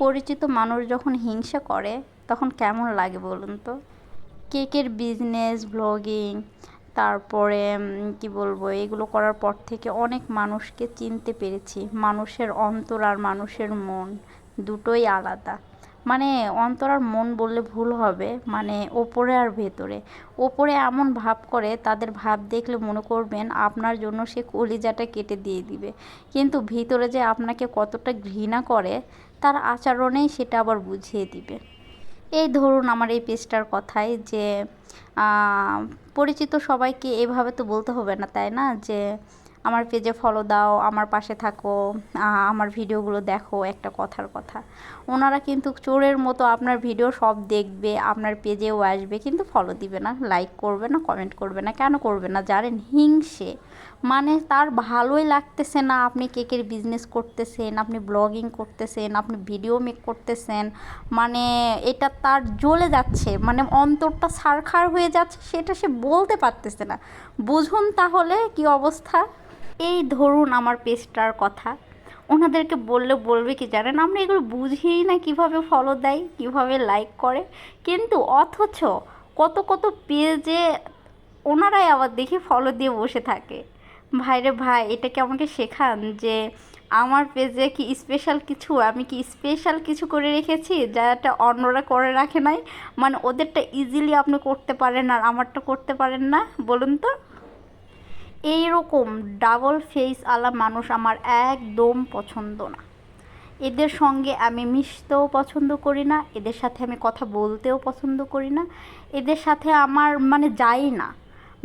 পরিচিত মানুষ যখন হিংসা করে তখন কেমন লাগে বলুন তো। কেকের বিজনেস ব্লগিং তারপরে কি বলবো, এগুলো করার পর থেকে অনেক মানুষকে চিনতে পেরেছি। মানুষের অন্তর আর মানুষের মন দুটোই আলাদা। মানে অন্তর আর মন বললে ভুল হবে, মানে ওপরে আর ভেতরে। ওপরে এমন ভাব করে, তাদের ভাব দেখলে মনে করবেন আপনার জন্য সে কলিজাটা কেটে দিয়ে দিবে, কিন্তু ভিতরে যে আপনাকে কতটা ঘৃণা করে তার আচরণেই সেটা আবার বুঝিয়ে দিবে। এই ধরুন আমার এই পেজটার কথাই যে পরিচিত সবাইকে এভাবে তো বলতে হবে না, তাই না, যে আমার পেজে ফলো দাও, আমার পাশে থাকো, আমার ভিডিওগুলো দেখো, একটা কথার কথা। ওনারা কিন্তু চোরের মতো আপনার ভিডিও সব দেখবে, আপনার পেজেও আসবে, কিন্তু ফলো দিবে না, লাইক করবে না, কমেন্ট করবে না। কেন করবে না জানেন? হিংসে। মানে তার ভালোই লাগতেছে না আপনি কেকের বিজনেস করতেছেন, আপনি ব্লগিং করতেছেন, আপনি ভিডিও মেক করতেছেন, মানে এটা তার জ্বলে যাচ্ছে, মানে অন্তরটা ছারখার হয়ে যাচ্ছে, সেটা সে বলতে পারতেছে না। বুঝুন তাহলে কি অবস্থা। এই ধরুন আমার পেজটার কথা, ওনাদেরকে বললে বলবে কি জানেন, আমরা এগুলো বুঝিই না কীভাবে ফলো দেয়, কীভাবে লাইক করে, কিন্তু অথচ কত কত পেজে ওনারাই আবার দেখি ফলো দিয়ে বসে থাকে। ভাইরে ভাই, এটা কি আমাকে শেখান যে আমার পেজে কি স্পেশাল কিছু, আমি কি স্পেশাল কিছু করে রেখেছি যাটা অন্যরা করে রাখে নাই? মানে ওদেরটা ইজিলি আপনি করতে পারেন আর আমারটা করতে পারেন না, বলুন তো। এই রকম ডাবল ফেস আলা মানুষ আমার একদম পছন্দ না। এদের সঙ্গে আমি মিশতেও পছন্দ করি না, এদের সাথে আমি কথা বলতেও পছন্দ করি না, এদের সাথে আমার মানে যাই না।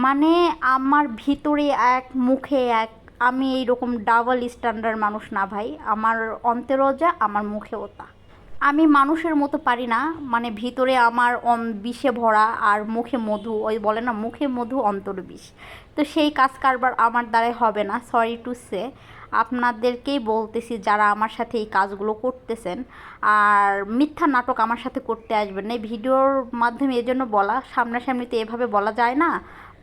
মানে আমার ভিতরে এক, মুখে এক। আমি এই রকম ডাবল স্ট্যান্ডার্ড মানুষ না ভাই। আমার অন্তরেও যা, আমার মুখেও তা। আমি মানুষের মতো পারি না, মানে ভিতরে আমার বিষে ভরা আর মুখে মধু, ওই বলে না মুখে মধু অন্তরে বিষ। তো সেই কাজ কারবার আমার দ্বারাই হবে না, সরি টু সে। আপনাদেরকেই বলতেছি যারা আমার সাথে এই কাজগুলো করতেছেন, আর মিথ্যা নাটক আমার সাথে করতে আসবেন না। এই ভিডিওর মাধ্যমে এজন্য বলা, সামনাসামনি তো এভাবে বলা যায় না,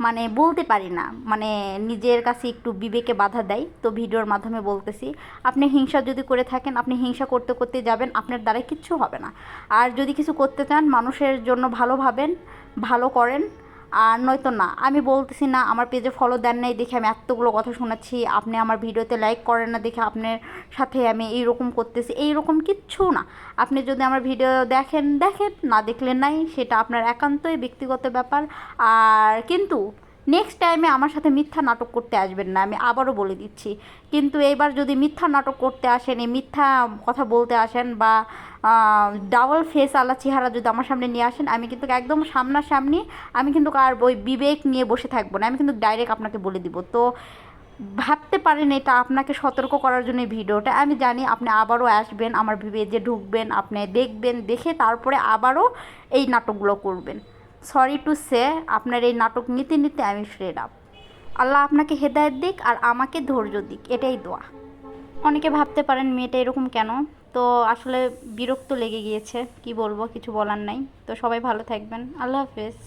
মানে বলতে পারি না, মানে নিজের কাছে একটু বিবেকে বাধা দেয়, তো ভিডিওর মাধ্যমে বলতেছি। আপনি হিংসা যদি করে থাকেন, আপনি হিংসা করতে করতে যাবেন, আপনার দ্বারাই কিচ্ছু হবে না। আর যদি কিছু করতে চান, মানুষের জন্য ভালো ভাবেন, ভালো করেন, আর নয়তো না। আমি বলতেছি না আমার পেজে ফলো দেন নাই দেখে আমি এতগুলো কথা শোনাচ্ছি, আপনি আমার ভিডিওতে লাইক করেন না দেখে আপনার সাথে আমি এইরকম করতেছি, এইরকম কিচ্ছু না। আপনি যদি আমার ভিডিও দেখেন দেখেন, না দেখলে নাই, সেটা আপনার একান্তই ব্যক্তিগত ব্যাপার। আর কিন্তু নেক্সট টাইমে আমার সাথে মিথ্যা নাটক করতে আসবেন না, আমি আবারও বলে দিচ্ছি। কিন্তু এইবার যদি মিথ্যা নাটক করতে আসেন, এই মিথ্যা কথা বলতে আসেন, বা ডাবল ফেস আলা চেহারা যদি আমার সামনে নিয়ে আসেন, আমি কিন্তু একদম সামনাসামনি, আমি কিন্তু আর ওই বিবেক নিয়ে বসে থাকবো না, আমি কিন্তু ডাইরেক্ট আপনাকে বলে দিব। তো ভাবতে পারেন এটা আপনাকে সতর্ক করার জন্য এই ভিডিওটা। আমি জানি আপনি আবারও আসবেন, আমার পেজে ঢুকবেন, আপনি দেখবেন, দেখে তারপরে আবারও এই নাটকগুলো করবেন। সরি টু সে, আপনার এই নাটক নিতে নিতে আমি ফ্রেড আপ। আল্লাহ আপনাকে হেদায়েত দিক আর আমাকে ধৈর্য দিক, এটাই দোয়া। অনেকে ভাবতে পারেন মেয়েটা এরকম কেন, তো আসলে বিরক্ত লেগে গিয়েছে, কি বলবো, কিছু বলার নাই। তো সবাই ভালো থাকবেন, আল্লাহ হাফেজ।